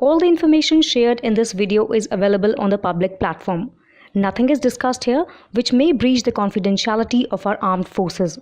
All the information shared in this video is available on the public platform. Nothing is discussed here which may breach the confidentiality of our armed forces.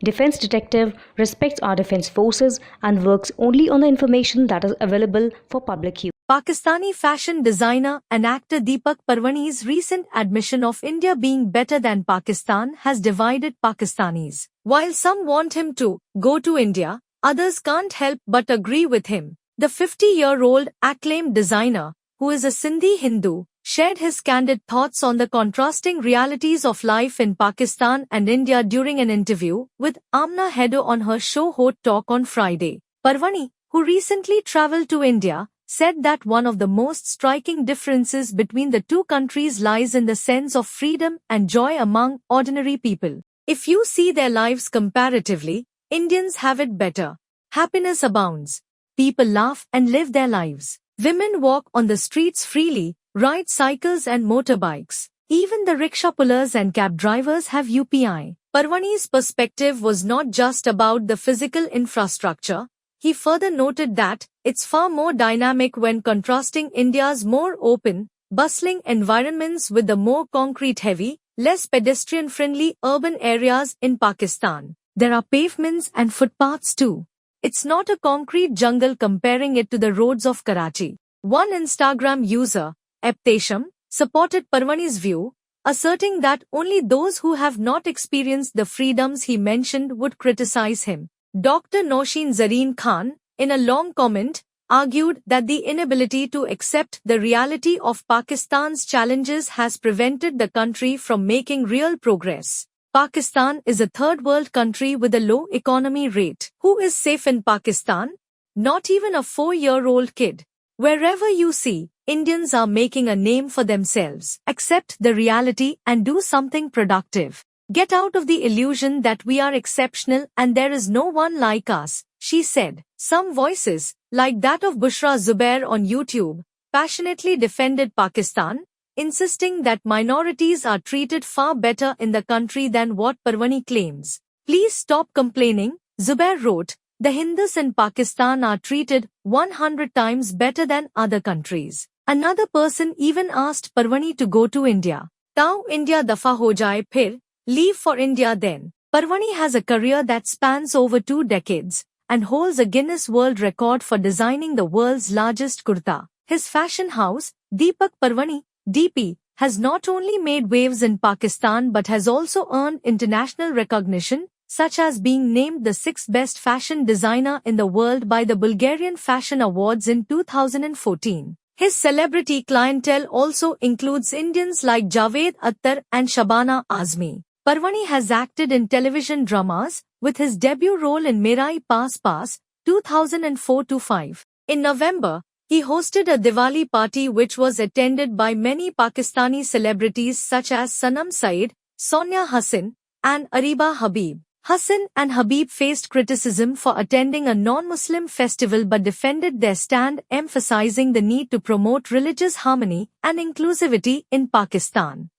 Defense Detective respects our defense forces and works only on the information that is available for public use. Pakistani fashion designer and actor Deepak Parvani's recent admission of India being better than Pakistan has divided Pakistanis. While some want him to go to India, others can't help but agree with him. The 50-year-old acclaimed designer, who is a Sindhi Hindu, shared his candid thoughts on the contrasting realities of life in Pakistan and India during an interview with Amna Hedo on her show Hot Talk on Friday. Parvani, who recently travelled to India, said that one of the most striking differences between the two countries lies in the sense of freedom and joy among ordinary people. If you see their lives comparatively, Indians have it better. Happiness abounds. People laugh and live their lives. Women walk on the streets freely, ride cycles and motorbikes. Even the rickshaw pullers and cab drivers have UPI. Parvani's perspective was not just about the physical infrastructure. He further noted that it's far more dynamic when contrasting India's more open, bustling environments with the more concrete-heavy, less pedestrian-friendly urban areas in Pakistan. There are pavements and footpaths too. It's not a concrete jungle comparing it to the roads of Karachi. One Instagram user, Eptesham, supported Parvani's view, asserting that only those who have not experienced the freedoms he mentioned would criticize him. Dr. Nosheen Zareen Khan, in a long comment, argued that the inability to accept the reality of Pakistan's challenges has prevented the country from making real progress. Pakistan is a third-world country with a low economy rate. Who is safe in Pakistan? Not even a 4-year-old kid. Wherever you see, Indians are making a name for themselves. Accept the reality and do something productive. Get out of the illusion that we are exceptional and there is no one like us, she said. Some voices, like that of Bushra Zubair on YouTube, passionately defended Pakistan, insisting that minorities are treated far better in the country than what Parvani claims. Please stop complaining, Zubair wrote. The Hindus in Pakistan are treated 100 times better than other countries. Another person even asked Parvani to go to India. Tao India dafa ho jaye phir, leave for India then. Parvani has a career that spans over 2 decades and holds a Guinness World Record for designing the world's largest kurta. His fashion house, Deepak Parvani, DP, has not only made waves in Pakistan but has also earned international recognition, such as being named the 6th best fashion designer in the world by the Bulgarian Fashion Awards in 2014. His celebrity clientele also includes Indians like Javed Akhtar and Shabana Azmi. Parvani has acted in television dramas, with his debut role in Merai Paas Paas, 2004-5. In November, he hosted a Diwali party which was attended by many Pakistani celebrities such as Sanam Saeed, Sonia Hassan, and Ariba Habib. Hassan and Habib faced criticism for attending a non-Muslim festival but defended their stand, emphasizing the need to promote religious harmony and inclusivity in Pakistan.